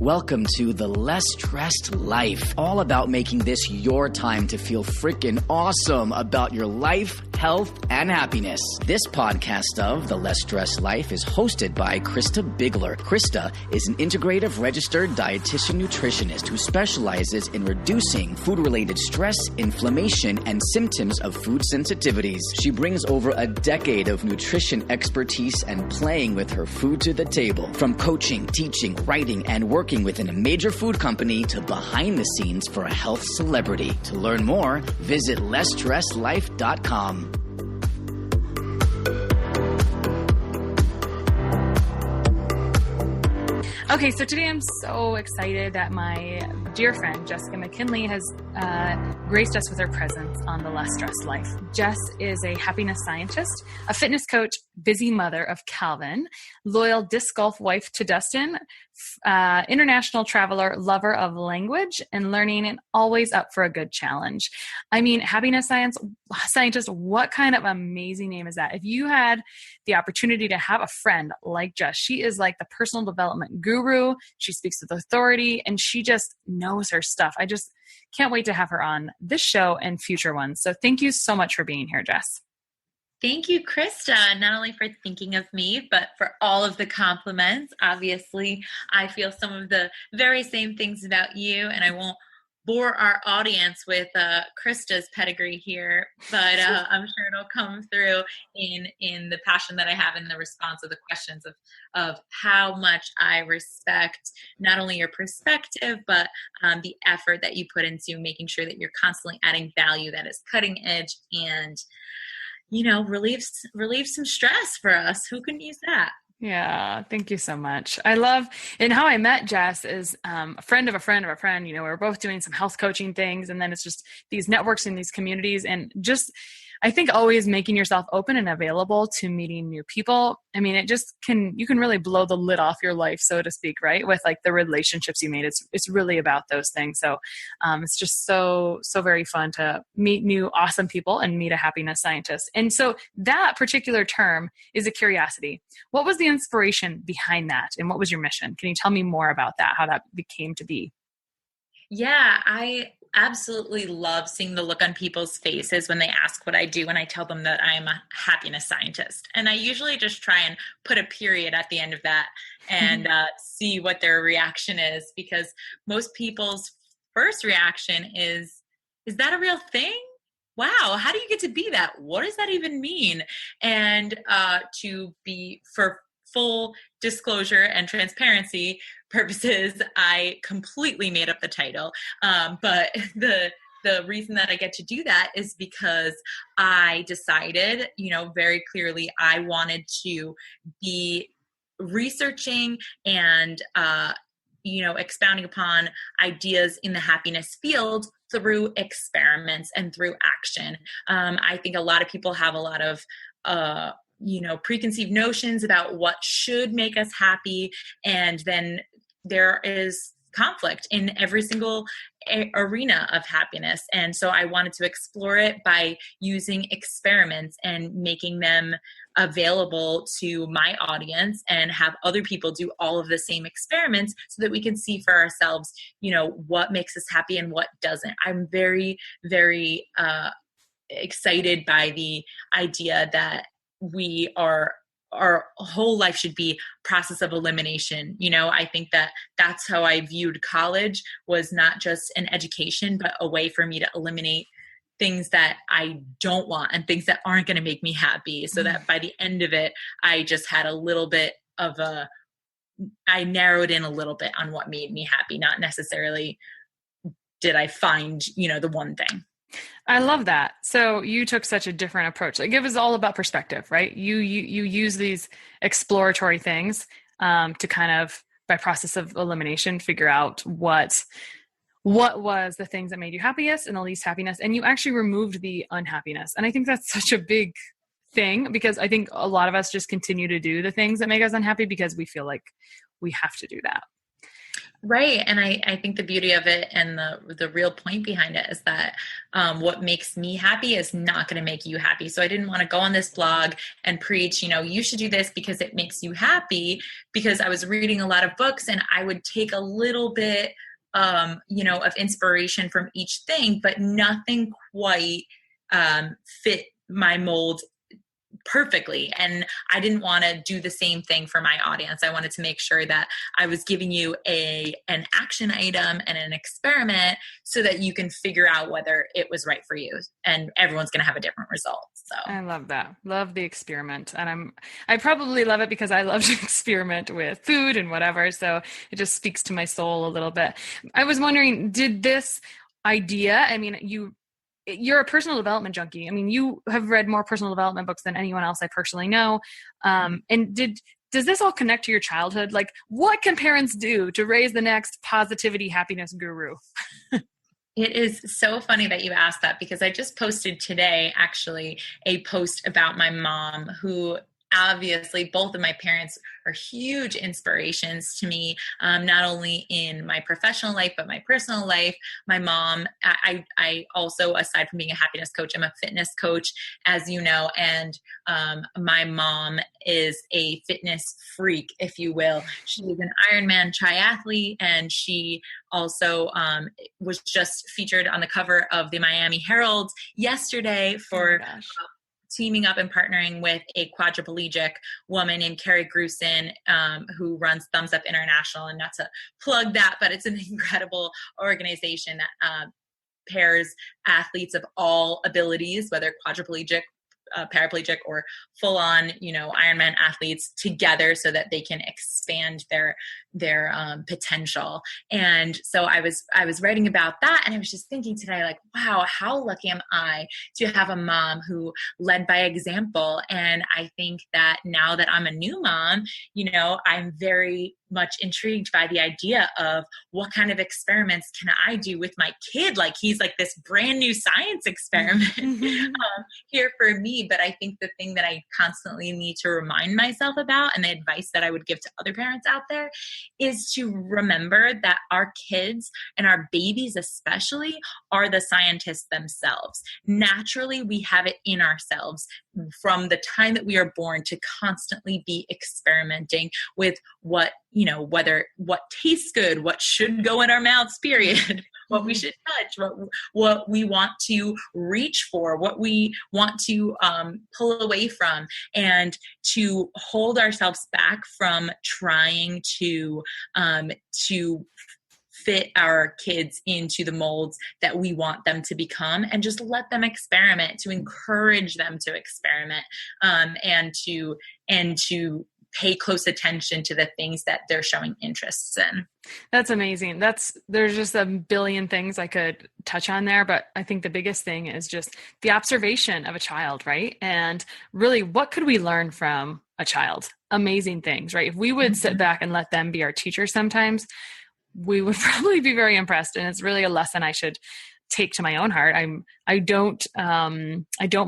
Welcome to The Less Stressed Life, all about making this your time to feel freaking awesome about your life, health, and happiness. This podcast of The Less Stressed Life is hosted by Krista Bigler. Krista is an integrative registered dietitian nutritionist who specializes in reducing food-related stress, inflammation, and symptoms of food sensitivities. She brings over a decade of nutrition expertise and playing with her food to the table. From coaching, teaching, writing, and working within a major food company to behind the scenes for a health celebrity. To learn more, visit lessstressedlife.com. Okay, so today I'm so excited that my dear friend Jessica McKinley has graced us with her presence on The Less Stressed Life. Jess is a happiness scientist, a fitness coach, busy mother of Calvin, loyal disc golf wife to Dustin, international traveler, lover of language and learning, and always up for a good challenge. I mean, happiness scientist, what kind of amazing name is that? If you had the opportunity to have a friend like Jess, she is like the personal development guru. She speaks with authority and she just knows her stuff. I just can't wait to have her on this show and future ones. So thank you so much for being here, Jess. Thank you, Krista, not only for thinking of me, but for all of the compliments. Obviously, I feel some of the very same things about you, and I won't bore our audience with Krista's pedigree here, but I'm sure it'll come through in the passion that I have in the response of the questions of how much I respect not only your perspective, but the effort that you put into making sure that you're constantly adding value that is cutting edge and relieves some stress for us. Who can use that? Yeah. Thank you so much. I love, and how I met Jess is a friend of a friend of a friend. We were both doing some health coaching things, and then it's just these networks in these communities, and just, I think always making yourself open and available to meeting new people. I mean, you can really blow the lid off your life, so to speak, right? With like the relationships you made. It's really about those things. So it's just so very fun to meet new awesome people and meet a happiness scientist. And so that particular term is a curiosity. What was the inspiration behind that? And what was your mission? Can you tell me more about that, how that became to be? Yeah, I absolutely love seeing the look on people's faces when they ask what I do and I tell them that I am a happiness scientist. And I usually just try and put a period at the end of that and see what their reaction is, because most people's first reaction is that a real thing? Wow, how do you get to be that? What does that even mean? And for full disclosure and transparency purposes, I completely made up the title. But the reason that I get to do that is because I decided, very clearly I wanted to be researching and, expounding upon ideas in the happiness field through experiments and through action. I think a lot of people have a lot of, preconceived notions about what should make us happy. And then there is conflict in every single arena of happiness. And so I wanted to explore it by using experiments and making them available to my audience and have other people do all of the same experiments so that we can see for ourselves, what makes us happy and what doesn't. I'm very, very excited by the idea that our whole life should be process of elimination. I think that that's how I viewed college, was not just an education, but a way for me to eliminate things that I don't want and things that aren't going to make me happy. So that by the end of it, I just had a little bit of I narrowed in a little bit on what made me happy. Not necessarily did I find, the one thing. I love that. So you took such a different approach. Like, it was all about perspective, right? You use these exploratory things to kind of, by process of elimination, figure out what was the things that made you happiest and the least happiness. And you actually removed the unhappiness. And I think that's such a big thing, because I think a lot of us just continue to do the things that make us unhappy because we feel like we have to do that. Right. And I think the beauty of it and the real point behind it is that what makes me happy is not going to make you happy. So I didn't want to go on this blog and preach, you should do this because it makes you happy, because I was reading a lot of books and I would take a little bit, of inspiration from each thing, but nothing quite fit my mold perfectly. And I didn't want to do the same thing for my audience. I wanted to make sure that I was giving you an action item and an experiment so that you can figure out whether it was right for you, and everyone's going to have a different result. So I love that. Love the experiment. And I probably love it because I love to experiment with food and whatever. So it just speaks to my soul a little bit. I was wondering, did this idea, you're a personal development junkie. You have read more personal development books than anyone else I personally know. And does this all connect to your childhood? Like, what can parents do to raise the next positivity, happiness guru? It is so funny that you asked that, because I just posted today, actually, a post about my mom, who obviously both of my parents are huge inspirations to me, not only in my professional life, but my personal life. My mom, I also, aside from being a happiness coach, I'm a fitness coach, as you know, and my mom is a fitness freak, if you will. She is an Ironman triathlete, and she also was just featured on the cover of the Miami Herald yesterday for teaming up and partnering with a quadriplegic woman named Carrie Grusin, who runs Thumbs Up International. And not to plug that, but it's an incredible organization that pairs athletes of all abilities, whether quadriplegic, paraplegic, or full-on, Ironman athletes, together so that they can expand their potential. And so I was writing about that, and I was just thinking today, like, wow, how lucky am I to have a mom who led by example. And I think that now that I'm a new mom, I'm very much intrigued by the idea of what kind of experiments can I do with my kid? Like, he's like this brand new science experiment here for me. But I think the thing that I constantly need to remind myself about, and the advice that I would give to other parents out there, is to remember that our kids, and our babies especially, are the scientists themselves. Naturally, we have it in ourselves from the time that we are born to constantly be experimenting with what tastes good, what should go in our mouths, period, what we should touch, what we want to reach for, what we want to pull away from, and to hold ourselves back from trying to fit our kids into the molds that we want them to become, and just let them experiment, to encourage them to experiment, and to pay close attention to the things that they're showing interests in. That's amazing. There's just a billion things I could touch on there, but I think the biggest thing is just the observation of a child, right? And really, what could we learn from a child? Amazing things, right? If we would sit back and let them be our teachers sometimes, we would probably be very impressed. And it's really a lesson I should take to my own heart. I don't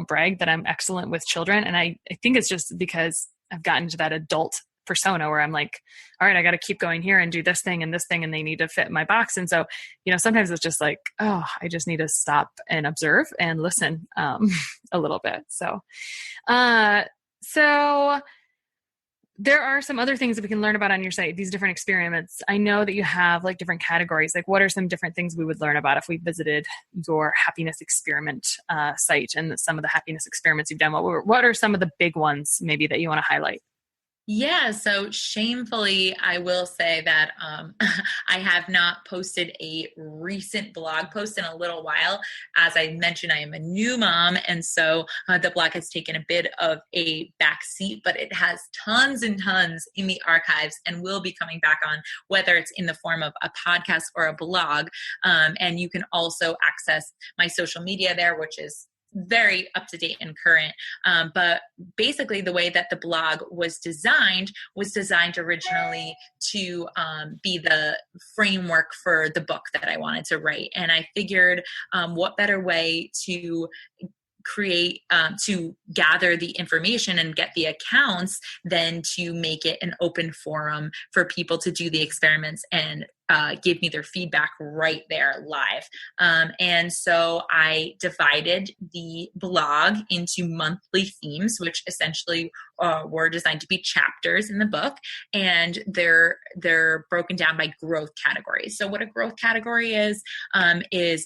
brag that I'm excellent with children. And I think it's just because I've gotten to that adult persona where I'm like, all right, I got to keep going here and do this thing, and they need to fit my box. And so, sometimes it's just like, oh, I just need to stop and observe and listen a little bit. So there are some other things that we can learn about on your site, these different experiments. I know that you have like different categories. Like, what are some different things we would learn about if we visited your happiness experiment site, and some of the happiness experiments you've done? What are some of the big ones maybe that you want to highlight? Yeah, so shamefully, I will say that I have not posted a recent blog post in a little while. As I mentioned, I am a new mom, and so the blog has taken a bit of a back seat, but it has tons and tons in the archives and will be coming back on, whether it's in the form of a podcast or a blog. And you can also access my social media there, which is very up to date and current. But basically the way that the blog was designed originally to be the framework for the book that I wanted to write. And I figured what better way to create, to gather the information and get the accounts than to make it an open forum for people to do the experiments and give me their feedback right there live. And so I divided the blog into monthly themes, which essentially were designed to be chapters in the book. And they're broken down by growth categories. So what a growth category is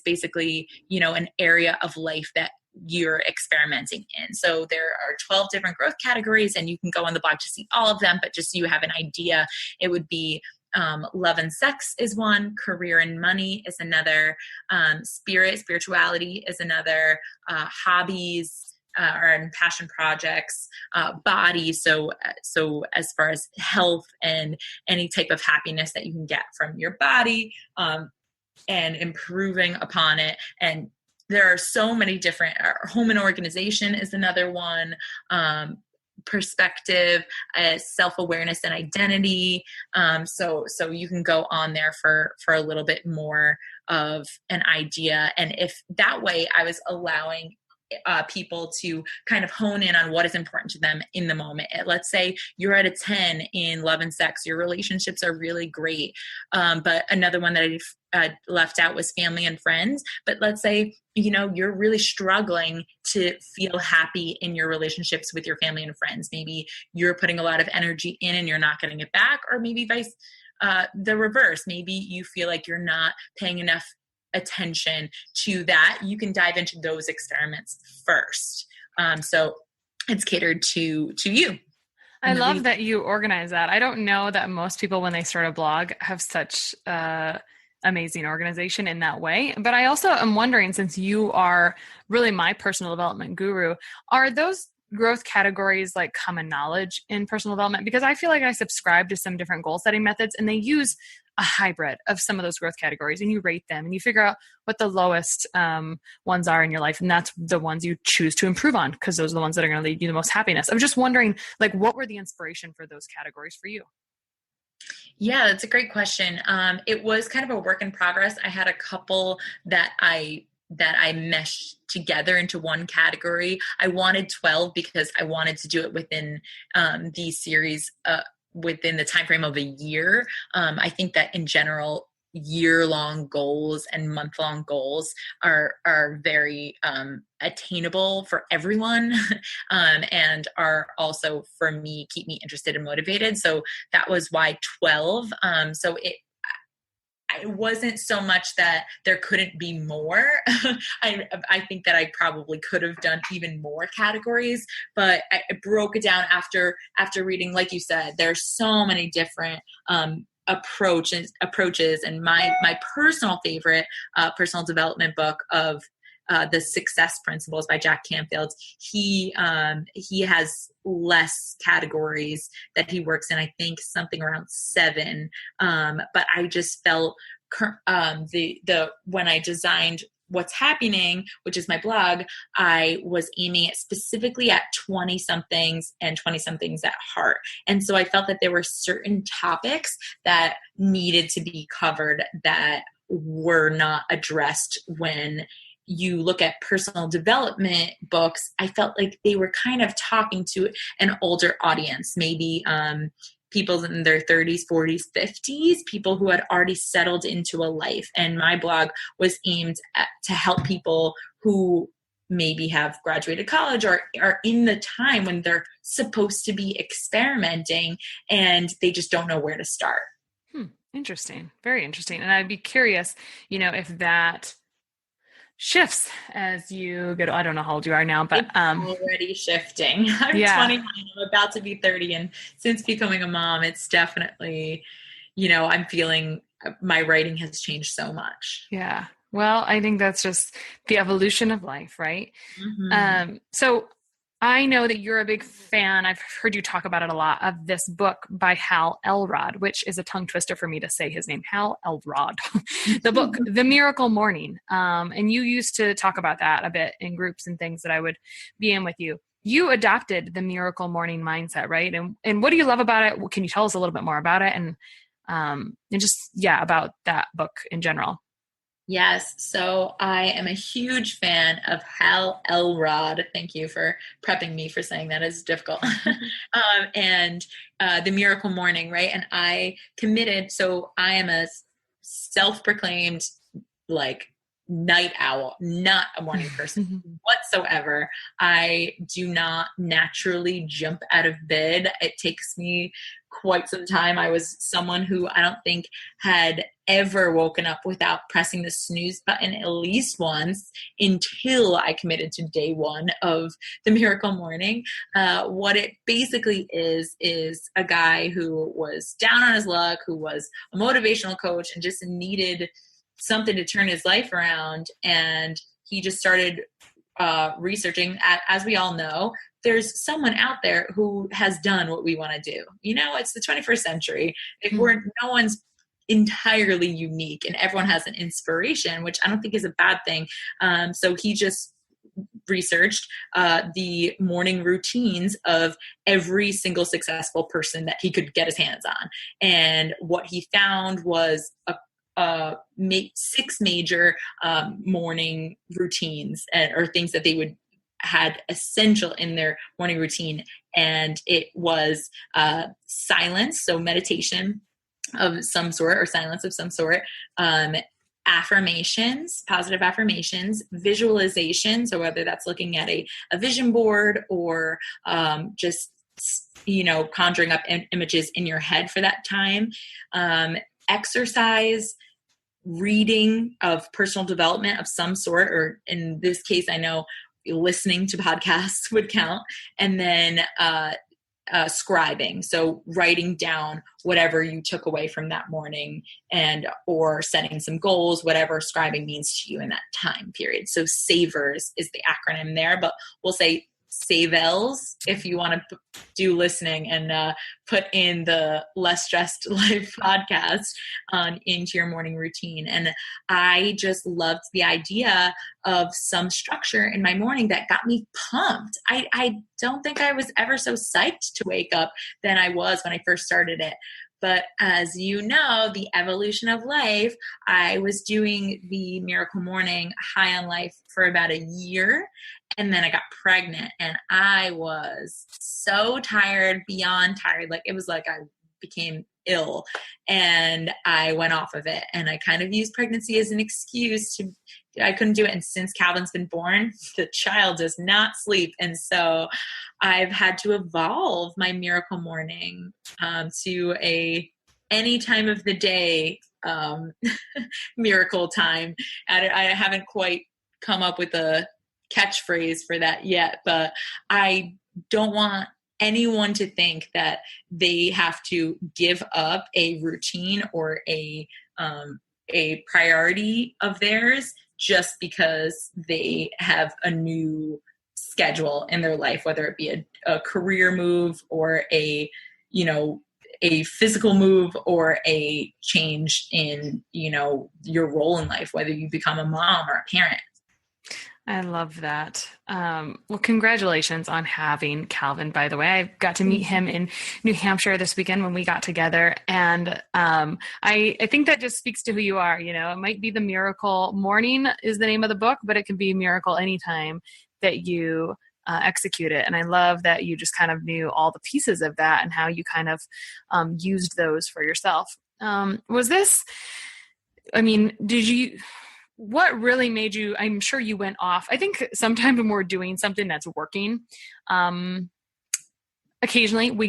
basically, an area of life that you're experimenting in. So there are 12 different growth categories, and you can go on the blog to see all of them, but just so you have an idea, it would be love and sex is one, career and money is another, spirituality is another, hobbies and passion projects, body. So as far as health and any type of happiness that you can get from your body, and improving upon it. And there are so many different, home and organization is another one, perspective, self-awareness and identity. So you can go on there for a little bit more of an idea. And if that way I was allowing people to kind of hone in on what is important to them in the moment. Let's say you're at a 10 in love and sex, your relationships are really great. But another one that I left out was family and friends. But let's say, you're really struggling to feel happy in your relationships with your family and friends. Maybe you're putting a lot of energy in and you're not getting it back, or maybe the reverse. Maybe you feel like you're not paying enough attention to that. You can dive into those experiments first. So it's catered to you. I love that you organize that. I don't know that most people, when they start a blog, have such amazing organization in that way. But I also am wondering, since you are really my personal development guru, are those growth categories like common knowledge in personal development? Because I feel like I subscribe to some different goal setting methods, and they use a hybrid of some of those growth categories, and you rate them and you figure out what the lowest ones are in your life. And that's the ones you choose to improve on, because those are the ones that are going to lead you the most happiness. I'm just wondering, what were the inspiration for those categories for you? Yeah, that's a great question. It was kind of a work in progress. I had a couple that I meshed together into one category. I wanted 12 because I wanted to do it within these series within the time frame of a year. I think that in general, year-long goals and month-long goals are very attainable for everyone, and are also, for me, keep me interested and motivated. So that was why 12. So it wasn't so much that there couldn't be more. I think that I probably could have done even more categories, but I broke it down after reading, like you said, there's so many different approaches, and my personal favorite personal development book of The Success Principles by Jack Canfield. He has less categories that he works in. I think something around 7. But I just felt when I designed What's Happening, which is my blog, I was aiming specifically at 20-somethings and 20-somethings at heart. And so I felt that there were certain topics that needed to be covered that were not addressed when you look at personal development books. I felt like they were kind of talking to an older audience, maybe people in their 30s, 40s, 50s, people who had already settled into a life. And my blog was aimed to help people who maybe have graduated college or are in the time when they're supposed to be experimenting and they just don't know where to start. Interesting. Very interesting. And I'd be curious, if that shifts as you get, I don't know how old you are now, but it's already shifting. I'm 29, I'm about to be 30. And since becoming a mom, it's definitely, I'm feeling my writing has changed so much. Yeah. Well, I think that's just the evolution of life, right? Mm-hmm. So I know that you're a big fan, I've heard you talk about it a lot, of this book by Hal Elrod, which is a tongue twister for me to say his name, Hal Elrod. The book, The Miracle Morning. And you used to talk about that a bit in groups and things that I would be in with you. You adopted the Miracle Morning mindset, right? And what do you love about it? Can you tell us a little bit more about it? And just, about that book in general. Yes. So I am a huge fan of Hal Elrod. Thank you for prepping me for saying that. It's difficult. And The Miracle Morning, right? And I committed. So I am a self-proclaimed like night owl, not a morning person whatsoever. I do not naturally jump out of bed. It takes me quite some time. I was someone who I don't think had ever woken up without pressing the snooze button at least once until I committed to day one of the Miracle Morning. What it basically is a guy who was down on his luck, who was a motivational coach and just needed something to turn his life around. And he just started researching. As we all know, there's someone out there who has done what we want to do. You know, it's the 21st century. No one's entirely unique, and everyone has an inspiration, which I don't think is a bad thing. So he just researched the morning routines of every single successful person that he could get his hands on. And what he found was 6 major morning routines or things that they had essential in their morning routine. And it was silence, so meditation of some sort or silence of some sort, affirmations, positive affirmations, visualization, so whether that's looking at a vision board or just, conjuring up images in your head for that time, exercise, reading of personal development of some sort, or in this case, I know listening to podcasts would count, and then scribing, so writing down whatever you took away from that morning, or setting some goals, whatever scribing means to you in that time period. So SAVERS is the acronym there, but we'll say SAVELS if you want to do listening and put in the Less Stressed Life podcast into your morning routine. And I just loved the idea of some structure in my morning that got me pumped. I don't think I was ever so psyched to wake up than I was when I first started it. But as you know, the evolution of life, I was doing the Miracle Morning High on Life for about a year. And then I got pregnant and I was so tired, beyond tired. Like it was like I became ill and I went off of it. And I kind of used pregnancy as an excuse I couldn't do it. And since Calvin's been born, the child does not sleep. And so I've had to evolve my Miracle Morning to any time of the day miracle time. I haven't quite come up with a catchphrase for that yet, but I don't want anyone to think that they have to give up a routine or a priority of theirs just because they have a new schedule in their life, whether it be a career move or a physical move or a change in, your role in life, whether you become a mom or a parent. I love that. Well, congratulations on having Calvin, by the way. I got to meet him in New Hampshire this weekend when we got together. And I think that just speaks to who you are. It might be the Miracle Morning is the name of the book, but it can be Miracle anytime that you execute it. And I love that you just kind of knew all the pieces of that and how you kind of used those for yourself. What really made you, I'm sure you went off. I think sometimes when we're doing something that's working, occasionally we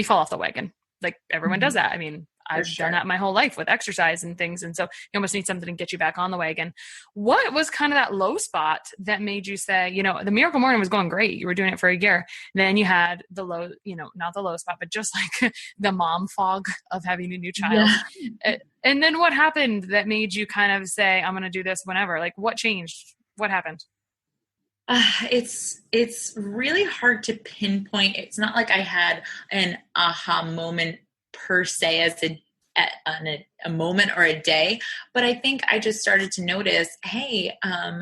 fall off the wagon. Like everyone does that. I mean, I've done that my whole life with exercise and things. And so you almost need something to get you back on the wagon. What was kind of that low spot that made you say, the Miracle Morning was going great. You were doing it for a year. Then you had the low, not the low spot, but just like the mom fog of having a new child. Yeah. And then what happened that made you kind of say, I'm going to do this whenever? Like what changed? What happened? It's really hard to pinpoint. It's not like I had an aha moment per se as a moment or a day, but I think I just started to notice, hey, I'm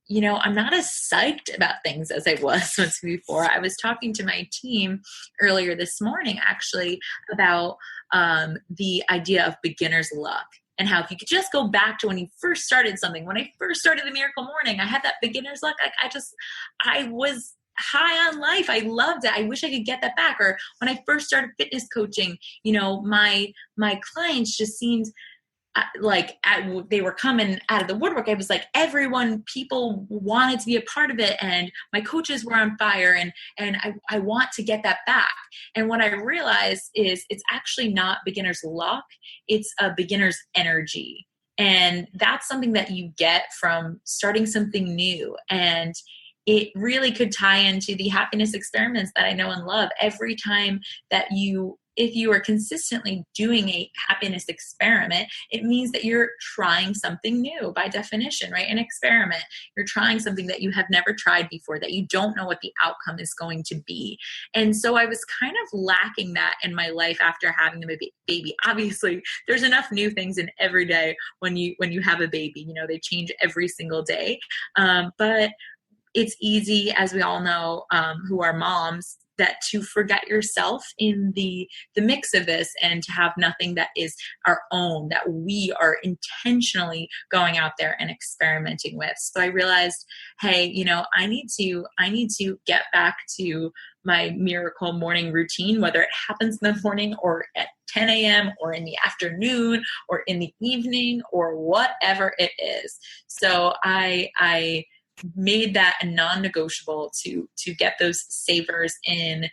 not as psyched about things as I was once before. I was talking to my team earlier this morning, actually, about the idea of beginner's luck and how if you could just go back to when you first started something. When I first started the Miracle Morning, I had that beginner's luck. I was high on life. I loved it. I wish I could get that back. Or when I first started fitness coaching, my clients just seemed they were coming out of the woodwork. I was like, people wanted to be a part of it, and my coaches were on fire, and I want to get that back. And what I realized is it's actually not beginner's luck, it's a beginner's energy. And that's something that you get from starting something new. And it really could tie into the happiness experiments that I know and love. Every time that if you are consistently doing a happiness experiment, it means that you're trying something new by definition, right? An experiment. You're trying something that you have never tried before, that you don't know what the outcome is going to be. And so I was kind of lacking that in my life after having a baby. Obviously, there's enough new things in every day when you have a baby. They change every single day. But it's easy, as we all know, who are moms, that to forget yourself in the mix of this, and to have nothing that is our own, that we are intentionally going out there and experimenting with. So I realized, hey, I need to get back to my miracle morning routine, whether it happens in the morning or at 10 a.m. or in the afternoon or in the evening or whatever it is. So I made that a non-negotiable to get those savers in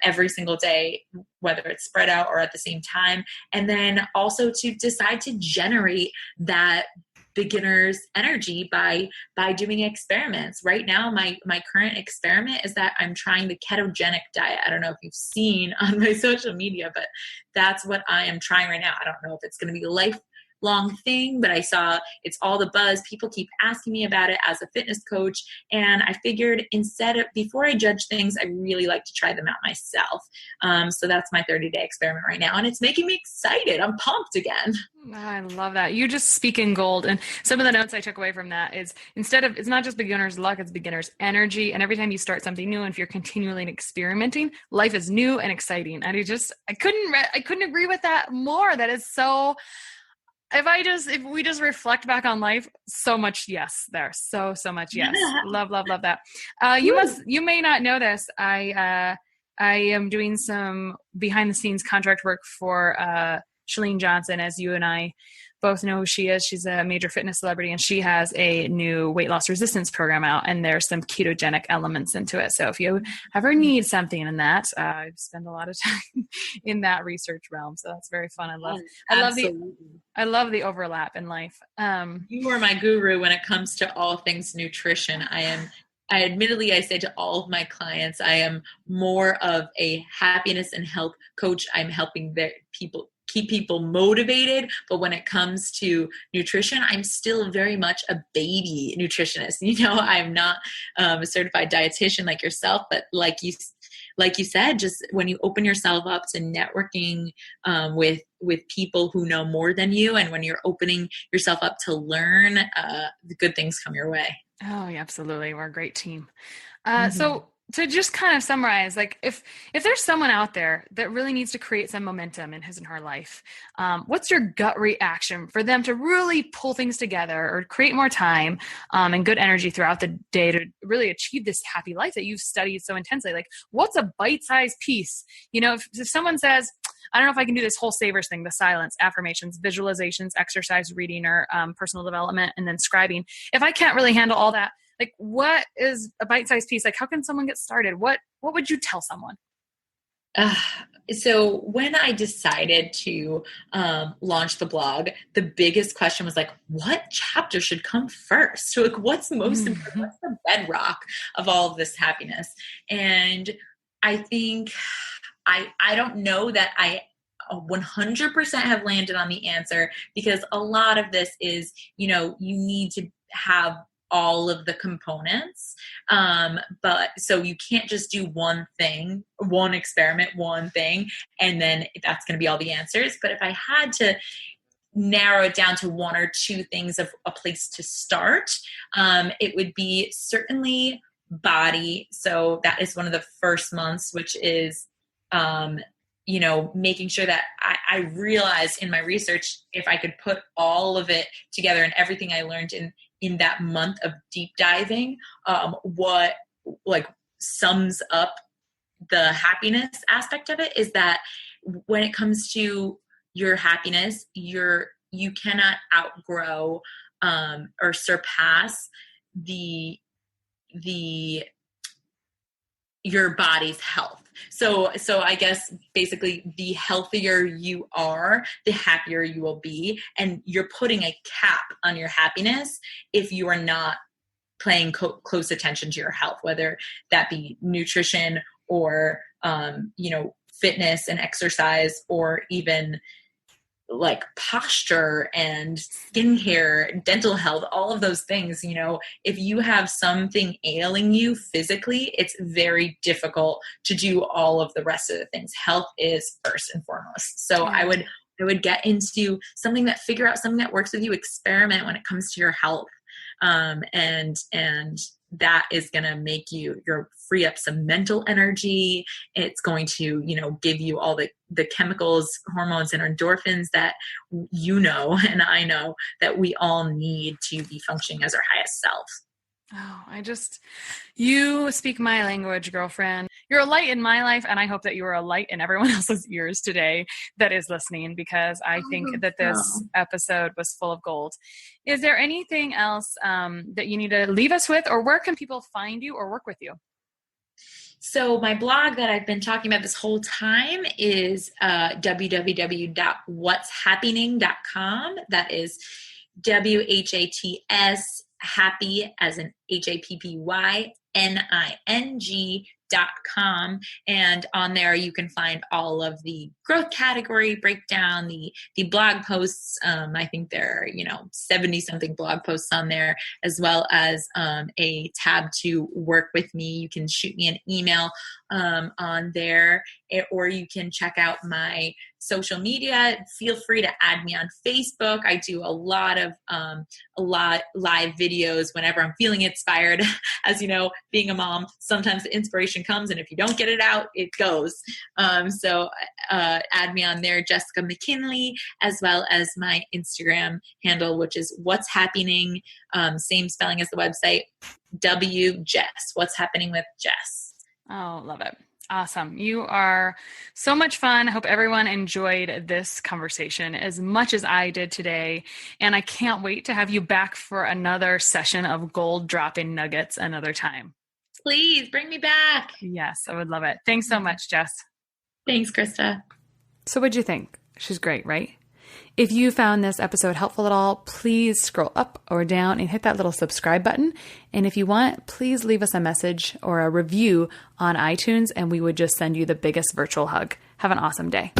every single day, whether it's spread out or at the same time. And then also to decide to generate that beginner's energy by doing experiments. Right now, my current experiment is that I'm trying the ketogenic diet. I don't know if you've seen on my social media, but that's what I am trying right now. I don't know if it's going to be a lifelong thing, but I saw it's all the buzz. People keep asking me about it as a fitness coach. And I figured before I judge things, I really like to try them out myself. So that's my 30-day experiment right now. And it's making me excited. I'm pumped again. I love that. You just speak in gold. And some of the notes I took away from that is it's not just beginner's luck, it's beginner's energy. And every time you start something new, and if you're continually experimenting, life is new and exciting. And I couldn't agree with that more. That is so, if we just reflect back on life, so much yes there. So much yes. Love that. You may not know this. I am doing some behind the scenes contract work for Chalene Johnson, as you and I both know who she is. She's a major fitness celebrity, and she has a new weight loss resistance program out, and there's some ketogenic elements into it. So if you ever need something in that, I spend a lot of time in that research realm. So that's very fun. I love the overlap in life. You are my guru when it comes to all things nutrition. I admittedly say to all of my clients, I am more of a happiness and health coach. I'm helping keep people motivated. But when it comes to nutrition, I'm still very much a baby nutritionist. I'm not a certified dietitian like yourself, but like you said, just when you open yourself up to networking with people who know more than you, and when you're opening yourself up to learn, the good things come your way. Oh, yeah, absolutely. We're a great team. So to just kind of summarize, like if there's someone out there that really needs to create some momentum in his and her life, what's your gut reaction for them to really pull things together or create more time and good energy throughout the day to really achieve this happy life that you've studied so intensely? Like, what's a bite-sized piece? If someone says, I don't know if I can do this whole savers thing, the silence, affirmations, visualizations, exercise, reading, or personal development, and then scribing. If I can't really handle all that, like, what is a bite-sized piece? Like, how can someone get started? What would you tell someone? So when I decided to launch the blog, the biggest question was like, what chapter should come first? So, like, what's most important? What's the bedrock of all of this happiness? And I think I don't know that I 100% have landed on the answer, because a lot of this is, you need to have all of the components. But so you can't just do one thing, one experiment, one thing, and then that's going to be all the answers. But if I had to narrow it down to one or two things of a place to start, it would be certainly body. So that is one of the first months, which is, making sure that I realized in my research, if I could put all of it together and everything I learned in that month of deep diving, what sums up the happiness aspect of it is that when it comes to your happiness, your you cannot outgrow or surpass your body's health. So I guess basically the healthier you are, the happier you will be. And you're putting a cap on your happiness if you are not paying close attention to your health, whether that be nutrition or, fitness and exercise, or even like posture and skincare, dental health, all of those things. If you have something ailing you physically, it's very difficult to do all of the rest of the things. Health is first and foremost. So I would get into figure out something that works with you, experiment when it comes to your health. And that is going to make you're free up some mental energy. It's going to, give you all the chemicals, hormones, and endorphins that and I know that we all need to be functioning as our highest self. Oh, you speak my language, girlfriend. You're a light in my life, and I hope that you are a light in everyone else's ears today that is listening, because I think that this episode was full of gold. Is there anything else that you need to leave us with, or where can people find you or work with you? So my blog that I've been talking about this whole time is www.whatshappening.com. That is WHATS, happy as in HAPPYNING.com. And on there you can find all of the growth category breakdown, the blog posts. I think there are 70 something blog posts on there, as well as a tab to work with me. You can shoot me an email on there, or you can check out my social media. Feel free to add me on Facebook. I do a lot live videos whenever I'm feeling inspired. As you know, being a mom, sometimes the inspiration comes, and if you don't get it out, it goes. So add me on there, Jessica McKinley, as well as my Instagram handle, which is What's Happening, same spelling as the website, Jess. What's Happening with Jess. Oh, love it. Awesome. You are so much fun. I hope everyone enjoyed this conversation as much as I did today. And I can't wait to have you back for another session of gold dropping nuggets another time. Please bring me back. Yes, I would love it. Thanks so much, Jess. Thanks, Krista. So what'd you think? She's great, right? If you found this episode helpful at all, please scroll up or down and hit that little subscribe button. And if you want, please leave us a message or a review on iTunes, and we would just send you the biggest virtual hug. Have an awesome day.